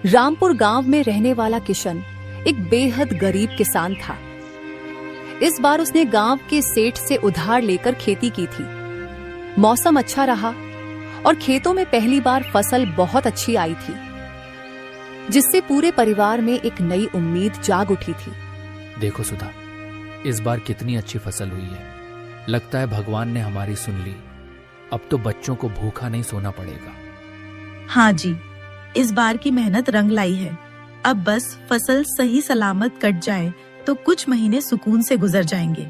रामपुर गांव में रहने वाला किशन एक बेहद गरीब किसान था। इस बार उसने गांव के सेठ से उधार लेकर खेती की थी। मौसम अच्छा रहा और खेतों में पहली बार फसल बहुत अच्छी आई थी, जिससे पूरे परिवार में एक नई उम्मीद जाग उठी थी। देखो सुधा, इस बार कितनी अच्छी फसल हुई है। लगता है भगवान ने हमारी सुन ली। अब तो बच्चों को भूखा नहीं सोना पड़ेगा। हाँ जी, इस बार की मेहनत रंग लाई है। अब बस फसल सही सलामत कट जाए तो कुछ महीने सुकून से गुजर जाएंगे।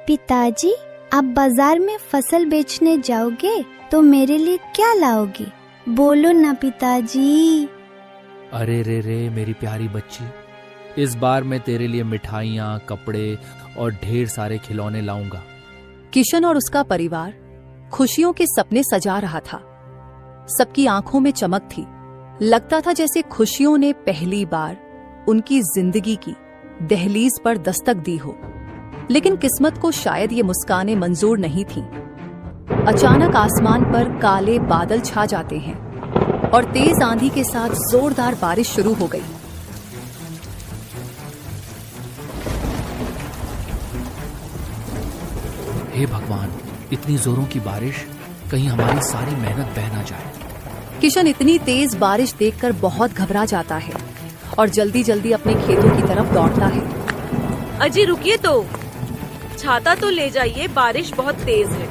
पिताजी, आप बाजार में फसल बेचने जाओगे तो मेरे लिए क्या लाओगे? बोलो ना पिताजी। अरे रे मेरी प्यारी बच्ची, इस बार मैं तेरे लिए मिठाइयाँ, कपड़े और ढेर सारे खिलौने लाऊंगा। किशन और उसका परिवार खुशियों के सपने सजा रहा था। सबकी आंखों में चमक थी। लगता था जैसे खुशियों ने पहली बार उनकी जिंदगी की दहलीज पर दस्तक दी हो। लेकिन किस्मत को शायद ये मुस्कानें मंजूर नहीं थीं। अचानक आसमान पर काले बादल छा जाते हैं और तेज आंधी के साथ जोरदार बारिश शुरू हो गई। हे भगवान, इतनी जोरों की बारिश, कहीं हमारी सारी मेहनत बह ना जाए। किशन इतनी तेज बारिश देखकर बहुत घबरा जाता है और जल्दी जल्दी अपने खेतों की तरफ दौड़ता है। अजी रुकिए तो, छाता तो ले जाइए, बारिश बहुत तेज है।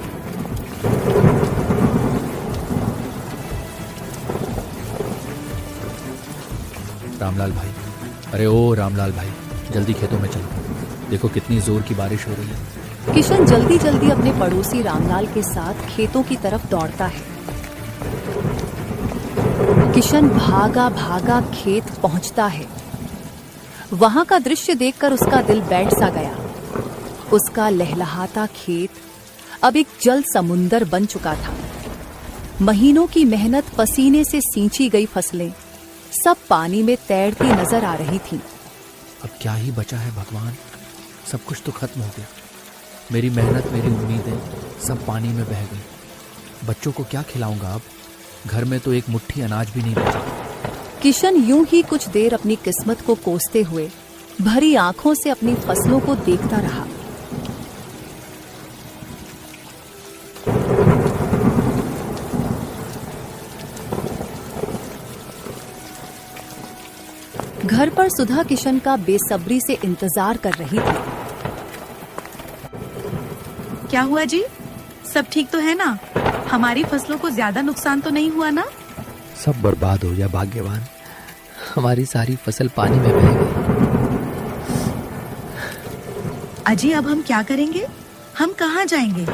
रामलाल भाई, अरे ओ रामलाल भाई, जल्दी खेतों में चलो। देखो कितनी जोर की बारिश हो रही है। किशन जल्दी जल्दी अपने पड़ोसी रामलाल के साथ खेतों की तरफ दौड़ता है। किशन भागा भागा खेत पहुंचता है। वहां का दृश्य देखकर उसका दिल बैठ सा गया। उसका लहलहाता खेत अब एक जल समुंदर बन चुका था। महीनों की मेहनत, पसीने से सींची गई फसलें सब पानी में तैरती नजर आ रही थीं। अब क्या ही बचा है भगवान, सब कुछ तो खत्म हो गया। मेरी मेहनत, मेरी उम्मीदें सब पानी में बह गई। बच्चों को क्या खिलाऊंगा अब? घर में तो एक मुट्ठी अनाज भी नहीं बचा। किशन यूं ही कुछ देर अपनी किस्मत को कोसते हुए भरी आंखों से अपनी फसलों को देखता रहा। घर पर सुधा किशन का बेसब्री से इंतजार कर रही थी। क्या हुआ जी? सब ठीक तो है ना? हमारी फसलों को ज्यादा नुकसान तो नहीं हुआ ना? सब बर्बाद हो गया भाग्यवान, हमारी सारी फसल पानी में बह गई। अजी, अब हम क्या करेंगे? हम कहाँ जाएंगे?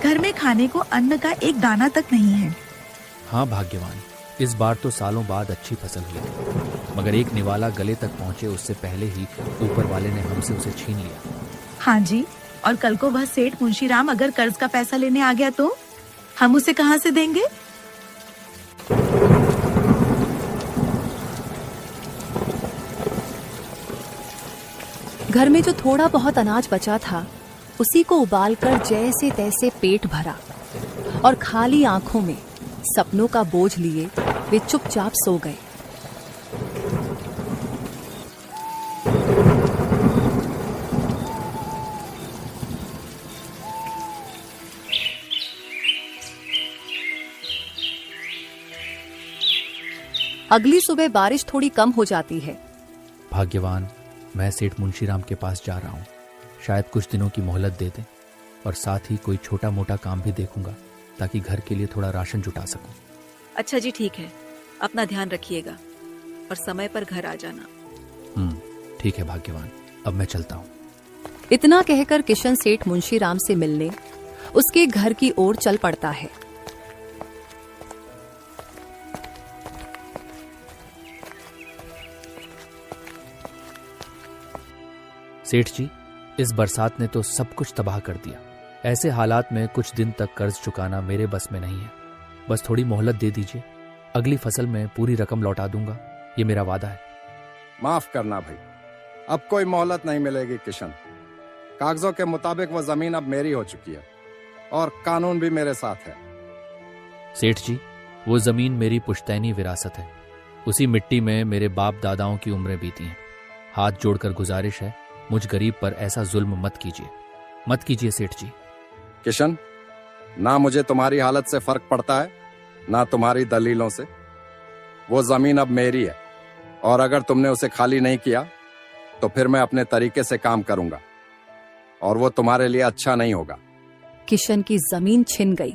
घर में खाने को अन्न का एक दाना तक नहीं है। हाँ भाग्यवान, इस बार तो सालों बाद अच्छी फसल हुई, मगर एक निवाला गले तक पहुंचे उससे पहले ही ऊपर वाले ने हमसे उसे छीन लिया। हाँ जी, और कल को वह सेठ मुंशीराम अगर कर्ज का पैसा लेने आ गया तो हम उसे कहाँ से देंगे? घर में जो थोड़ा बहुत अनाज बचा था उसी को उबालकर जैसे तैसे पेट भरा और खाली आंखों में सपनों का बोझ लिए वे चुपचाप सो गए। अगली सुबह बारिश थोड़ी कम हो जाती है। भाग्यवान, मैं सेठ मुंशीराम के पास जा रहा हूँ। शायद कुछ दिनों की मोहलत दे दें और साथ ही कोई छोटा मोटा काम भी देखूंगा ताकि घर के लिए थोड़ा राशन जुटा सकूं। अच्छा जी, ठीक है, अपना ध्यान रखिएगा और समय पर घर आ जाना। ठीक है भाग्यवान, अब मैं चलता हूँ। इतना कहकर किशन सेठ मुंशीराम से मिलने उसके घर की ओर चल पड़ता है। सेठ जी, इस बरसात ने तो सब कुछ तबाह कर दिया। ऐसे हालात में कुछ दिन तक कर्ज चुकाना मेरे बस में नहीं है। बस थोड़ी मोहलत दे दीजिए, अगली फसल में पूरी रकम लौटा दूंगा, ये मेरा वादा है। माफ करना भाई, अब कोई मोहलत नहीं मिलेगी किशन। कागजों के मुताबिक वो जमीन अब मेरी हो चुकी है और कानून भी मेरे साथ है। सेठ जी, वो जमीन मेरी पुश्तैनी विरासत है। उसी मिट्टी में मेरे बाप दादाओं की उम्रें बीती हैं। हाथ जोड़कर गुजारिश है, मुझ गरीब पर ऐसा जुल्म मत कीजिए सेठ जी। किशन, ना मुझे तुम्हारी हालत से फर्क पड़ता है, ना तुम्हारी दलीलों से। वो जमीन अब मेरी है, और अगर तुमने उसे खाली नहीं किया तो फिर मैं अपने तरीके से काम करूंगा, और वो तुम्हारे लिए अच्छा नहीं होगा। किशन की जमीन छिन गई।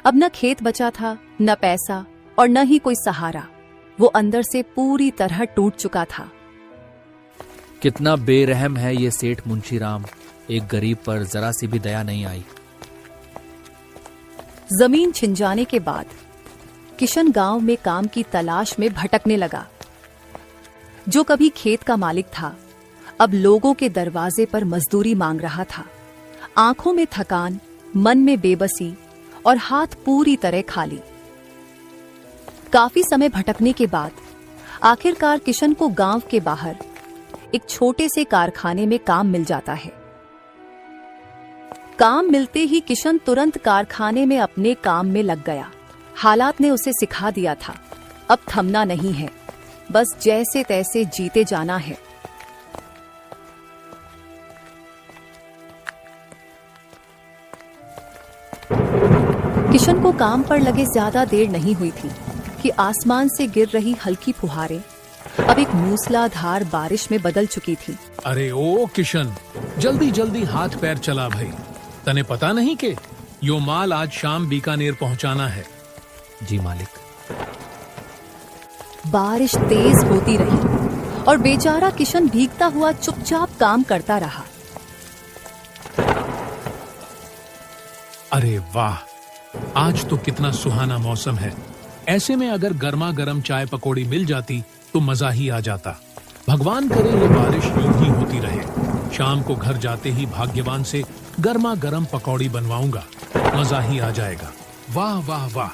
अब न खेत बचा था, न पैसा, और न ही कोई सहारा। वो अंदर से पूरी तरह टूट चुका था। कितना बेरहम है ये सेठ मुंशीराम, एक गरीब पर जरा सी भी दया नहीं आई। जमीन छिन जाने के बाद किशन गांव में काम की तलाश में भटकने लगा। जो कभी खेत का मालिक था, अब लोगों के दरवाजे पर मजदूरी मांग रहा था। आंखों में थकान, मन में बेबसी और हाथ पूरी तरह खाली। काफी समय भटकने के बाद आखिरकार किशन को गांव के बाहर एक छोटे से कारखाने में काम मिल जाता है। काम मिलते ही किशन तुरंत कारखाने में अपने काम में लग गया। हालात ने उसे सिखा दिया था, अब थमना नहीं है, बस जैसे तैसे जीते जाना है। किशन को काम पर लगे ज्यादा देर नहीं हुई थी कि आसमान से गिर रही हल्की फुहारें अब एक मूसलाधार बारिश में बदल चुकी थी। अरे ओ किशन, जल्दी जल्दी हाथ पैर चला भाई। तने पता नहीं के यो माल आज शाम बीकानेर पहुंचाना है। जी मालिक। बारिश तेज होती रही और बेचारा किशन भीगता हुआ चुपचाप काम करता रहा। अरे वाह, आज तो कितना सुहाना मौसम है। ऐसे में अगर गर्मा गर्म चाय पकौड़ी मिल जाती तो मजा ही आ जाता। भगवान करे ये बारिश यूं ही होती रहे। शाम को घर जाते ही भाग्यवान से गर्मा गर्म पकौड़ी बनवाऊंगा, मजा ही आ जाएगा। वाह वाह वाह।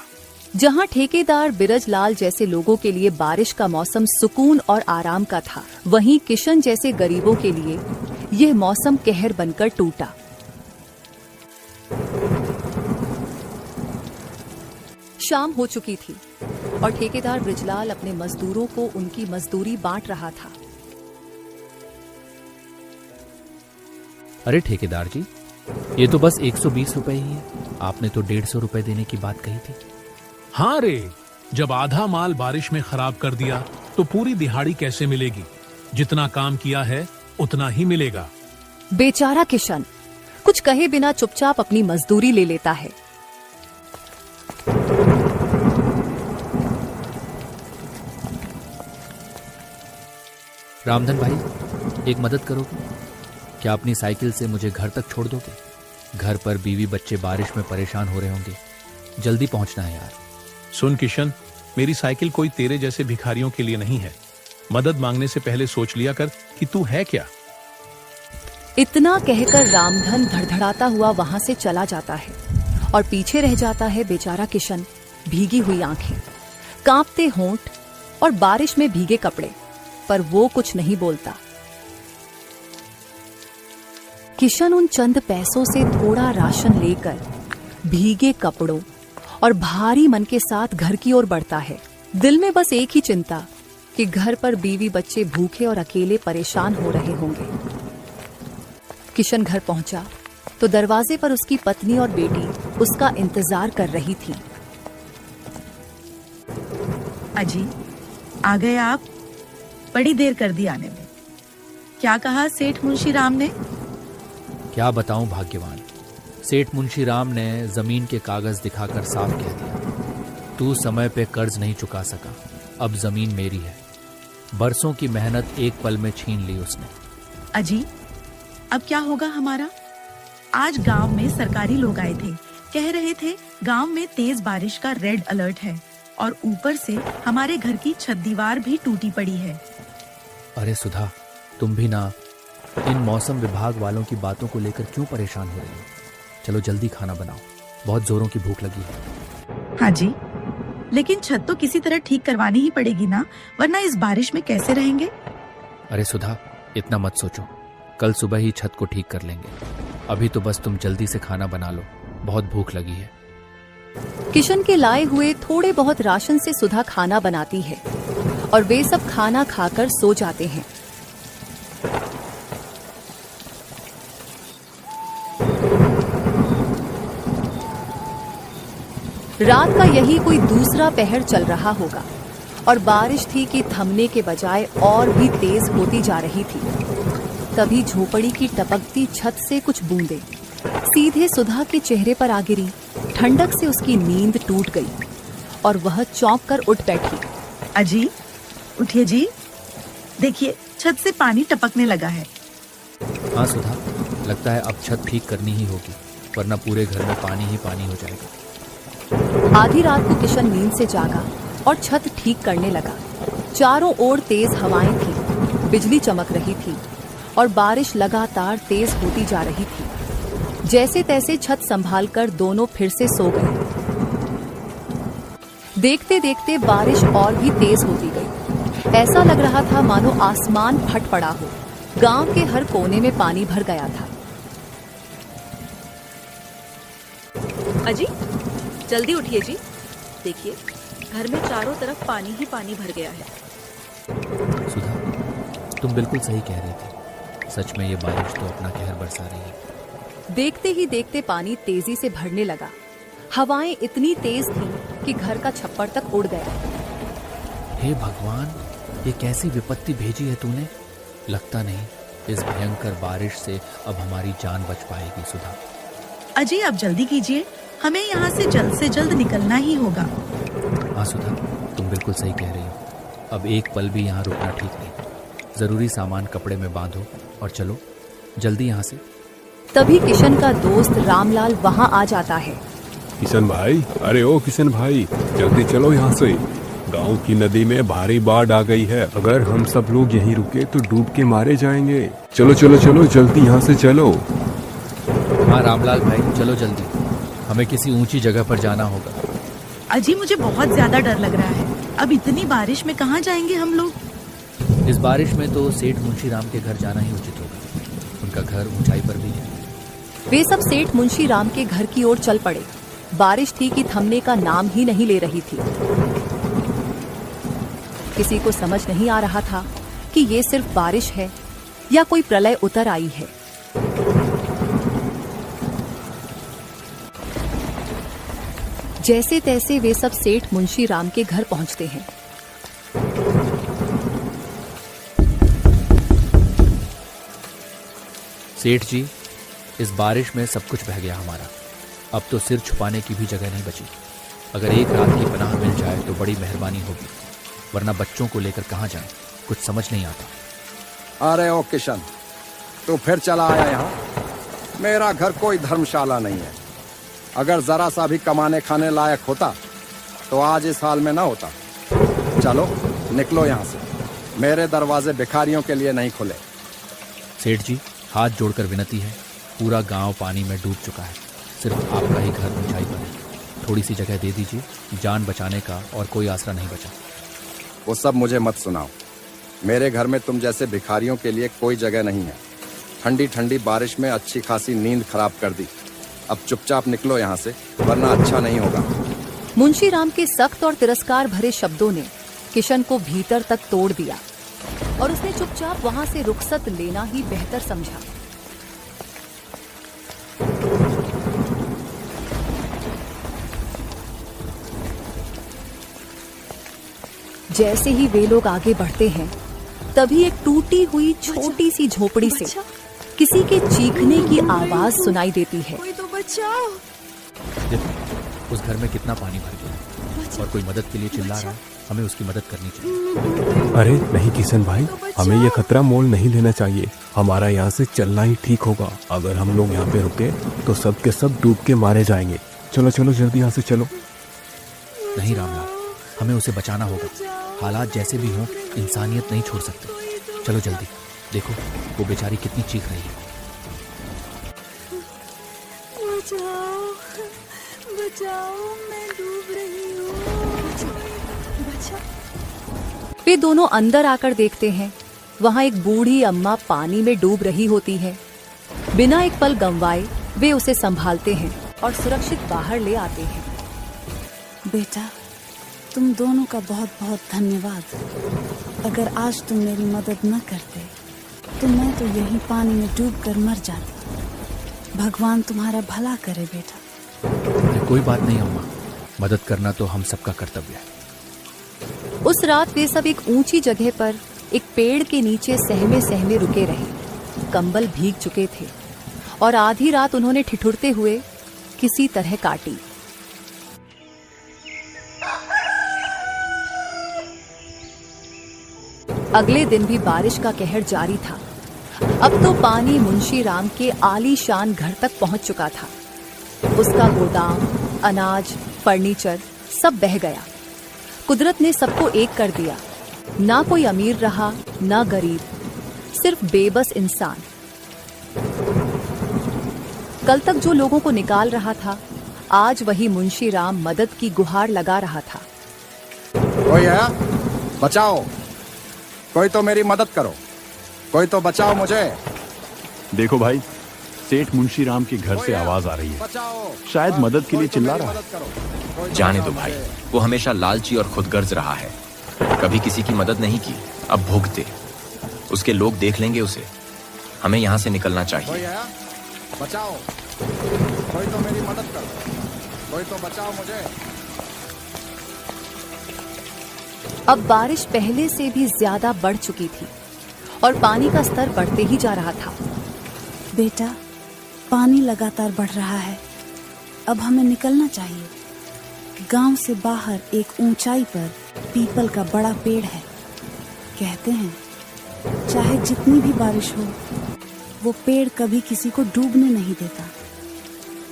जहां ठेकेदार बिरजलाल जैसे लोगों के लिए बारिश का मौसम सुकून और आराम का था, वहीं किशन जैसे गरीबों के लिए यह मौसम कहर बनकर टूटा। शाम हो चुकी थी और ठेकेदार बिरजलाल अपने मजदूरों को उनकी मजदूरी बांट रहा था। अरे ठेकेदार जी, ये तो बस 120 रुपए ही है। आपने तो 150 रुपए देने की बात कही थी। हाँ रे, जब आधा माल बारिश में खराब कर दिया तो पूरी दिहाड़ी कैसे मिलेगी? जितना काम किया है उतना ही मिलेगा। बेचारा किशन कुछ कहे बिना चुपचाप अपनी मजदूरी ले लेता है। रामधन भाई, एक मदद करोगे? क्या अपनी साइकिल से मुझे घर तक छोड़ दोगे? घर पर बीवी बच्चे बारिश में परेशान हो रहे होंगे, जल्दी पहुंचना है यार। सुन किशन, मेरी साइकिल कोई तेरे जैसे भिखारियों के लिए नहीं है। मदद मांगने से पहले सोच लिया कर कि तू है क्या। इतना कहकर रामधन धड़धड़ाता हुआ वहां से चला जाता है और पीछे रह जाता है बेचारा किशन, भीगी हुई आंखें, कांपते होंठ और बारिश में भीगे कपड़े, पर वो कुछ नहीं बोलता। किशन उन चंद पैसों से थोड़ा राशन लेकर भीगे कपड़ों और भारी मन के साथ घर की ओर बढ़ता है। दिल में बस एक ही चिंता कि घर पर बीवी बच्चे भूखे और अकेले परेशान हो रहे होंगे। किशन घर पहुंचा तो दरवाजे पर उसकी पत्नी और बेटी उसका इंतजार कर रही थी। अजी, आ गए आप? बड़ी देर कर दी आने में। क्या कहा सेठ मुंशीराम ने? क्या बताऊं भाग्यवान, सेठ मुंशीराम ने जमीन के कागज दिखाकर साफ कह दिया, तू समय पे कर्ज नहीं चुका सका, अब जमीन मेरी है। बरसों की मेहनत एक पल में छीन ली उसने। अजी, अब क्या होगा हमारा? आज गांव में सरकारी लोग आए थे, कह रहे थे गांव में तेज बारिश का रेड अलर्ट है और ऊपर से हमारे घर की छत दीवार भी टूटी पड़ी है। अरे सुधा, तुम भी ना इन मौसम विभाग वालों की बातों को लेकर क्यों परेशान हो रही हो? चलो जल्दी खाना बनाओ, बहुत जोरों की भूख लगी है। हाँ जी, लेकिन छत तो किसी तरह ठीक करवानी ही पड़ेगी ना, वरना इस बारिश में कैसे रहेंगे? अरे सुधा, इतना मत सोचो, कल सुबह ही छत को ठीक कर लेंगे। अभी तो बस तुम जल्दी से खाना बना लो, बहुत भूख लगी है। किशन के लाए हुए थोड़े बहुत राशन से सुधा खाना बनाती है और वे सब खाना खाकर सो जाते हैं। रात का यही कोई दूसरा पहर चल रहा होगा और बारिश थी कि थमने के बजाय और भी तेज होती जा रही थी। तभी झोपड़ी की टपकती छत से कुछ बूंदें सीधे सुधा के चेहरे पर आ गिरी। ठंडक से उसकी नींद टूट गई और वह चौंक कर उठ बैठी। अजी, उठिए जी, देखिए छत से पानी टपकने लगा है। हाँ सुधा, लगता है अब छत ठीक करनी ही होगी, वरना पूरे घर में पानी ही पानी हो जाएगा। आधी रात को किशन नींद से जागा और छत ठीक करने लगा। चारों ओर तेज हवाएं थी, बिजली चमक रही थी और बारिश लगातार तेज होती जा रही थी। जैसे तैसे छत संभालकर दोनों फिर से सो गए। देखते देखते बारिश और भी तेज होती गई। ऐसा लग रहा था मानो आसमान फट पड़ा हो। गांव के हर कोने में पानी भर गया था। अजी, जल्दी उठिए जी, देखिए घर में चारों तरफ पानी ही पानी भर गया है। सुधा, तुम बिल्कुल सही कह रही थी। सच में ये बारिश तो अपना कहर बरसा रही है। देखते ही देखते पानी तेजी से भरने लगा। हवाएं इतनी तेज थीं कि घर का छप्पर तक उड़ गया। हे भगवान, ये कैसी विपत्ति भेजी है तूने। लगता नहीं इस भयंकर बारिश से अब हमारी जान बच पाएगी। सुधा, अजी अब जल्दी कीजिए, हमें यहाँ से जल्द निकलना ही होगा। हाँ सुधा, तुम बिल्कुल सही कह रही हो। अब एक पल भी यहाँ रुकना ठीक नहीं। जरूरी सामान कपड़े में बांधो और चलो जल्दी यहाँ से। तभी किशन का दोस्त रामलाल वहाँ आ जाता है। किशन भाई, अरे ओ किशन भाई, जल्दी चलो यहाँ से। गांव की नदी में भारी बाढ़ आ गई है। अगर हम सब लोग यहीं रुके तो डूब के मारे जाएंगे। चलो चलो चलो, जल्दी यहाँ से चलो। हाँ रामलाल भाई, चलो जल्दी, हमें किसी ऊंची जगह पर जाना होगा। अजी मुझे बहुत ज्यादा डर लग रहा है। अब इतनी बारिश में कहाँ जाएंगे हम लोग? इस बारिश में तो सेठ मुंशी राम के घर जाना ही उचित होगा। उनका घर ऊंचाई पर भी है। वे सब सेठ मुंशी राम के घर की ओर चल पड़े। बारिश थी कि थमने का नाम ही नहीं ले रही थी। किसी को समझ नहीं आ रहा था कि ये सिर्फ बारिश है या कोई प्रलय उतर आई है। जैसे तैसे वे सब सेठ मुंशी राम के घर पहुंचते हैं। सेठ जी, इस बारिश में सब कुछ बह गया हमारा। अब तो सिर छुपाने की भी जगह नहीं बची। अगर एक रात की पनाह मिल जाए तो बड़ी मेहरबानी होगी, वरना बच्चों को लेकर कहाँ जाएं, कुछ समझ नहीं आता। अरे ओ किशन, तू फिर चला आया यहाँ। मेरा घर कोई धर्मशाला नहीं है। अगर जरा सा भी कमाने खाने लायक होता तो आज इस हाल में ना होता। चलो निकलो यहाँ से। मेरे दरवाजे भिखारियों के लिए नहीं खुले। सेठ जी, हाथ जोड़कर विनती है, पूरा गांव पानी में डूब चुका है। सिर्फ आपका ही घर ऊंचाई पर है। थोड़ी सी जगह दे दीजिए, जान बचाने का और कोई आसरा नहीं बचा। वो सब मुझे मत सुनाओ। मेरे घर में तुम जैसे भिखारियों के लिए कोई जगह नहीं है। ठंडी ठंडी बारिश में अच्छी खासी नींद खराब कर दी। अब चुपचाप निकलो यहाँ से, वरना अच्छा नहीं होगा। मुंशी राम के सख्त और तिरस्कार भरे शब्दों ने किशन को भीतर तक तोड़ दिया और उसने चुपचाप वहां से रुखसत लेना ही बेहतर समझा। जैसे ही वे लोग आगे बढ़ते हैं, तभी एक टूटी हुई छोटी सी झोपड़ी से किसी के चीखने की आवाज सुनाई देती है। कोई तो बचाओ। देखो उस घर में कितना पानी भर गया है और कोई मदद के लिए चिल्ला रहा है। हमें उसकी मदद करनी चाहिए। अरे नहीं किशन भाई, हमें ये खतरा मोल नहीं लेना चाहिए। हमारा यहाँ से चलना ही ठीक होगा। अगर हम लोग यहाँ पे रुके तो सब के सब डूब के मारे जाएंगे। चलो चलो जल्दी यहाँ से चलो। नहीं रामलाल, हमें उसे बचाना होगा। हालात जैसे भी हों, इंसानियत नहीं छोड़ सकते। चलो जल्दी, देखो वो बेचारी कितनी चीख रही है। बचाओ, बचाओ, मैं डूब रही हूँ। बचाओ। वे दोनों अंदर आकर देखते हैं, वहां एक बूढ़ी अम्मा पानी में डूब रही होती है। बिना एक पल गंवाए वे उसे संभालते हैं और सुरक्षित बाहर ले आते हैं। बेटा, तुम दोनों का बहुत बहुत धन्यवाद। अगर आज तुम मेरी मदद न करते तो मैं तो यहीं पानी में डूबकर मर जाती। भगवान तुम्हारा भला करे बेटा। अरे कोई बात नहीं अम्मा, मदद करना तो हम सबका कर्तव्य है। उस रात वे सब एक ऊंची जगह पर एक पेड़ के नीचे सहमे सहमे रुके रहे। कंबल भीग चुके थे और आधी रात उन्होंने ठिठुरते हुए किसी तरह काटी। अगले दिन भी बारिश का कहर जारी था। अब तो पानी मुंशी राम के आलीशान घर तक पहुंच चुका था। उसका गोदाम, अनाज, फर्नीचर सब बह गया। कुदरत ने सबको एक कर दिया। ना कोई अमीर रहा, ना गरीब, सिर्फ बेबस इंसान। कल तक जो लोगों को निकाल रहा था, आज वही मुंशी राम मदद की गुहार लगा रहा था। कोई है? बचाओ, कोई तो मेरी मदद करो, कोई तो बचाओ मुझे। देखो भाई, सेठ मुंशी राम के घर से आवाज आ रही है। शायद मदद के लिए चिल्ला रहा है। जाने दो भाई, वो हमेशा लालची और खुदगर्ज रहा है। कभी किसी की मदद नहीं की, अब भुगते। उसके लोग देख लेंगे उसे। हमें यहाँ से निकलना चाहिए। कोई है? बचाओ, कोई तो मेरी मदद करो, कोई तो बचाओ मुझे। अब बारिश पहले से भी ज्यादा बढ़ चुकी थी और पानी का स्तर बढ़ते ही जा रहा था। बेटा, पानी लगातार बढ़ रहा है। अब हमें निकलना चाहिए। गांव से बाहर एक ऊंचाई पर पीपल का बड़ा पेड़ है। कहते हैं चाहे जितनी भी बारिश हो, वो पेड़ कभी किसी को डूबने नहीं देता।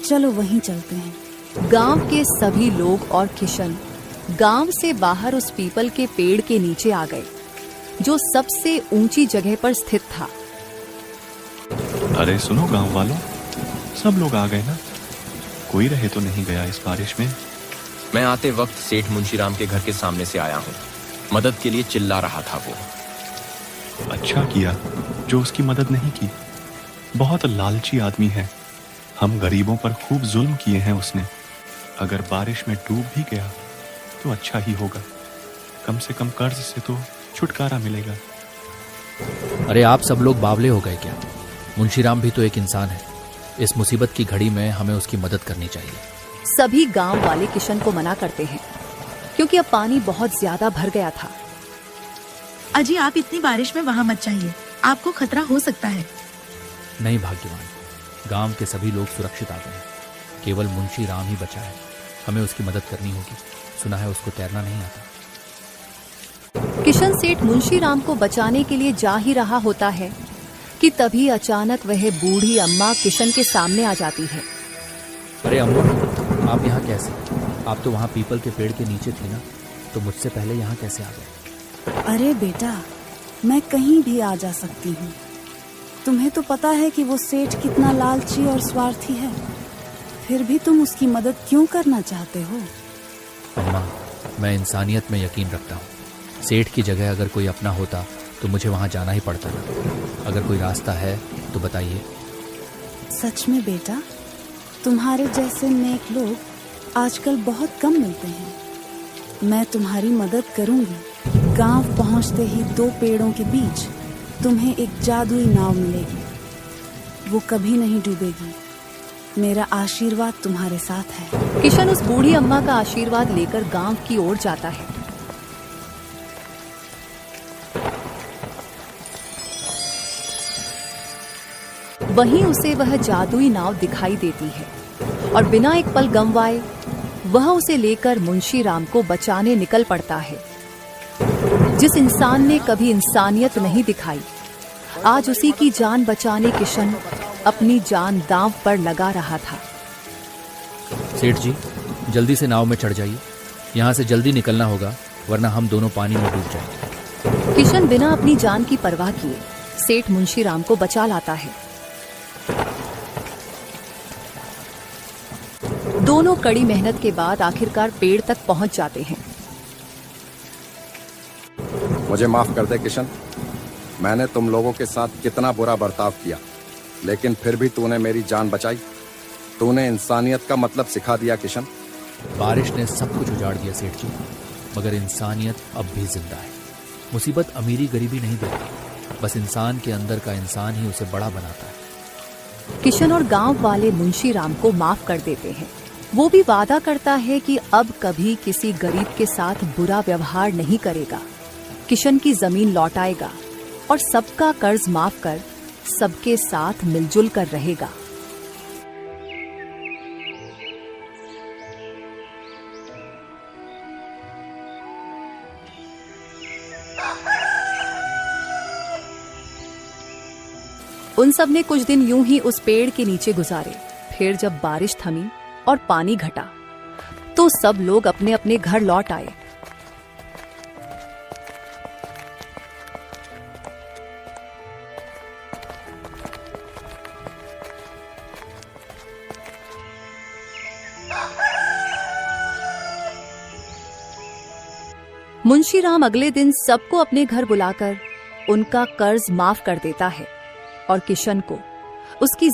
चलो वहीं चलते हैं। गांव के सभी लोग और किशन गांव से बाहर उस पीपल के पेड़ के नीचे आ गए, जो सबसे ऊंची जगह पर स्थित था। अरे सुनो गांव वालों, सब लोग आ गए ना? कोई रहे तो नहीं गया इस बारिश में? मैं आते वक्त सेठ मुंशीराम के घर के सामने से आया हूँ। मदद के लिए चिल्ला रहा था वो। अच्छा किया जो उसकी मदद नहीं की। बहुत लालची आदमी है। हम गरीबों पर खूब जुल्म किए हैं उसने। अगर बारिश में डूब भी गया तो अच्छा ही होगा। कम से कम कर्ज से तो छुटकारा मिलेगा। अरे आप सब लोग बावले हो गए क्या? मुंशीराम भी तो एक इंसान है। इस मुसीबत की घड़ी में हमें उसकी मदद करनी चाहिए। सभी गांव वाले किशन को मना करते हैं, क्योंकि अब पानी बहुत ज्यादा भर गया था। अजी, आप इतनी बारिश में वहाँ मत जाइए, आपको खतरा हो सकता है। नहीं भाग्यवान, गांव के सभी लोग सुरक्षित आ गए। केवल मुंशी राम ही बचा है। हमें उसकी मदद करनी होगी। सुना है उसको तैरना नहीं आता। किशन सेठ मुंशी राम को बचाने के लिए जा ही रहा होता है कि तभी अचानक वह बूढ़ी अम्मा किशन के सामने आ जाती है। अरे अम्मा, आप यहाँ कैसे? आप तो वहाँ पीपल के पेड़ के नीचे थी ना, तो मुझसे पहले यहाँ कैसे आ गए? अरे बेटा, मैं कहीं भी आ जा सकती हूँ। तुम्हें तो पता है कि वो सेठ कितना लालची और स्वार्थी है। फिर भी तुम उसकी मदद क्यों करना चाहते हो? अम्मा, मैं इंसानियत में यकीन रखता हूँ। सेठ की जगह अगर कोई अपना होता तो मुझे वहाँ जाना ही पड़ता ना। अगर कोई रास्ता है तो बताइए। सच में बेटा, तुम्हारे जैसे नेक लोग आजकल बहुत कम मिलते हैं। मैं तुम्हारी मदद करूंगी। गांव पहुंचते ही 2 पेड़ों के बीच तुम्हें एक जादुई नाव मिलेगी। वो कभी नहीं डूबेगी। मेरा आशीर्वाद तुम्हारे साथ है। किशन उस बूढ़ी अम्मा का आशीर्वाद लेकर गांव की ओर जाता है। वहीं उसे वह जादुई नाव दिखाई देती है और बिना एक पल गंवाए वह उसे लेकर मुंशी राम को बचाने निकल पड़ता है। जिस इंसान ने कभी इंसानियत नहीं दिखाई, आज उसी की जान बचाने किशन अपनी जान दांव पर लगा रहा था। सेठ जी, जल्दी से नाव में चढ़ जाइए। यहाँ से जल्दी निकलना होगा, वरना हम दोनों पानी में डूब जाएंगे। किशन बिना अपनी जान की परवाह किए सेठ मुंशी राम को बचा लाता है। दोनों कड़ी मेहनत के बाद आखिरकार पेड़ तक पहुंच जाते हैं। मुझे माफ कर दे किशन, मैंने तुम लोगों के साथ कितना बुरा बर्ताव किया, लेकिन फिर भी तूने मेरी जान बचाई। तूने इंसानियत का मतलब सिखा दिया किशन। बारिश ने सब कुछ उजाड़ दिया सेठ जी। मगर इंसानियत अब भी जिंदा है। मुसीबत अमीरी गरीबी नहीं देती, बस इंसान के अंदर का इंसान ही उसे बड़ा बनाता है। किशन और गांव वाले मुंशी राम को माफ कर देते हैं। वो भी वादा करता है कि अब कभी किसी गरीब के साथ बुरा व्यवहार नहीं करेगा। किशन की जमीन लौटाएगा और सबका कर्ज माफ कर सबके साथ मिलजुल कर रहेगा। उन सब ने कुछ दिन यूं ही उस पेड़ के नीचे गुजारे। फिर जब बारिश थमी और पानी घटा तो सब लोग अपने अपने घर लौट आए। मुंशी राम अगले दिन सबको अपने घर बुलाकर उनका कर्ज माफ कर देता है और किशन को उसकी